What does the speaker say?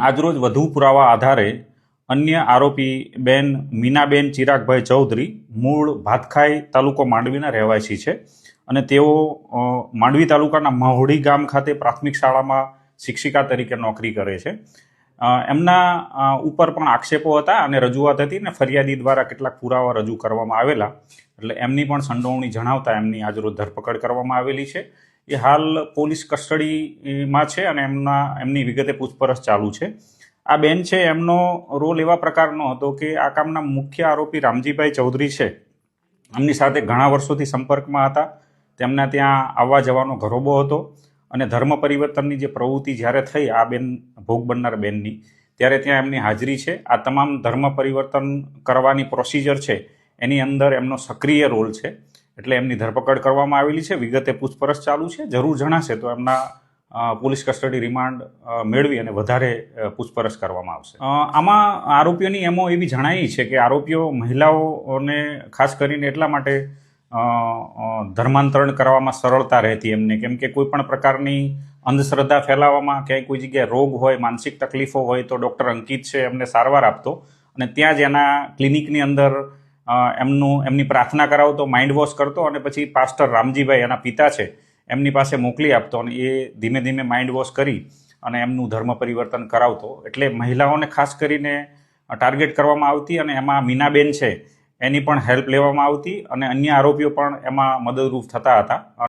આજરોજ વધુ પુરાવા આધારે અન્ય આરોપી બેન મીનાબેન ચિરાગભાઈ ચૌધરી મૂળ ભાતખાઈ તાલુકો માંડવીના રહેવાસી છે અને તેઓ માંડવી તાલુકાના મહોડી ગામ ખાતે પ્રાથમિક શાળામાં શિક્ષિકા તરીકે નોકરી કરે છે. એમના ઉપર પણ આક્ષેપો હતા અને રજૂઆત હતી ને ફરિયાદી દ્વારા કેટલાક પુરાવા રજૂ કરવામાં આવેલા, એટલે એમની પણ સંડોવણી જણાવતા એમની આજરોજ ધરપકડ કરવામાં આવેલી છે. એ હાલ પોલીસ કસ્ટડીમાં છે અને એમની વિગતે પૂછપરછ ચાલુ છે. આ બેન છે, એમનો રોલ એવા પ્રકારનો હતો કે આ કામના મુખ્ય આરોપી રામજીભાઈ ચૌધરી છે, એમની સાથે ઘણા વર્ષોથી સંપર્કમાં હતા. તેમના ત્યાં આવવા જવાનો ઘરોબો હતો અને ધર્મ પરિવર્તનની જે પ્રવૃત્તિ જ્યારે થઈ આ બેન ભોગ બનનાર બેનની, ત્યારે ત્યાં એમની હાજરી છે. આ તમામ ધર્મ પરિવર્તન કરવાની પ્રોસિજર છે એની અંદર એમનો સક્રિય રોલ છે, એટલે એમની ધરપકડ કરવામાં આવેલી છે. વિગતે પૂછપરછ ચાલુ છે. જરૂર જણાશે તો એમના પોલીસ કસ્ટડી રિમાન્ડ મેળવી અને વધારે પૂછપરછ કરવામાં આવશે. આમાં આરોપીઓની એમો એવી જણાઈ છે કે આરોપીઓ મહિલાઓને ખાસ કરીને એટલા માટે ધર્માંતરણ કરવામાં સરળતા રહેતી એમને, કેમ કે કોઈ પણ પ્રકારની અંધશ્રદ્ધા ફેલાવવામાં, ક્યાંય કોઈ જગ્યાએ રોગ હોય, માનસિક તકલીફો હોય તો ડૉક્ટર અંકિત છે એમને સારવાર આપતો અને ત્યાં જ એના ક્લિનિકની અંદર એમની પ્રાર્થના કરાવતો, માઇન્ડ વોશ કરતો અને પછી પાસ્ટર રામજીભાઈ એના પિતા છે એમની પાસે મોકલી આપતો અને એ ધીમે ધીમે માઇન્ડ વોશ કરી અને એમનું ધર્મ પરિવર્તન કરાવતો. એટલે મહિલાઓને ખાસ કરીને ટાર્ગેટ કરવામાં આવતી અને એમાં મીનાબેન છે એની પણ હેલ્પ લેવામાં આવતી અને અન્ય આરોપીઓ પણ એમાં મદદરૂપ થતા હતા.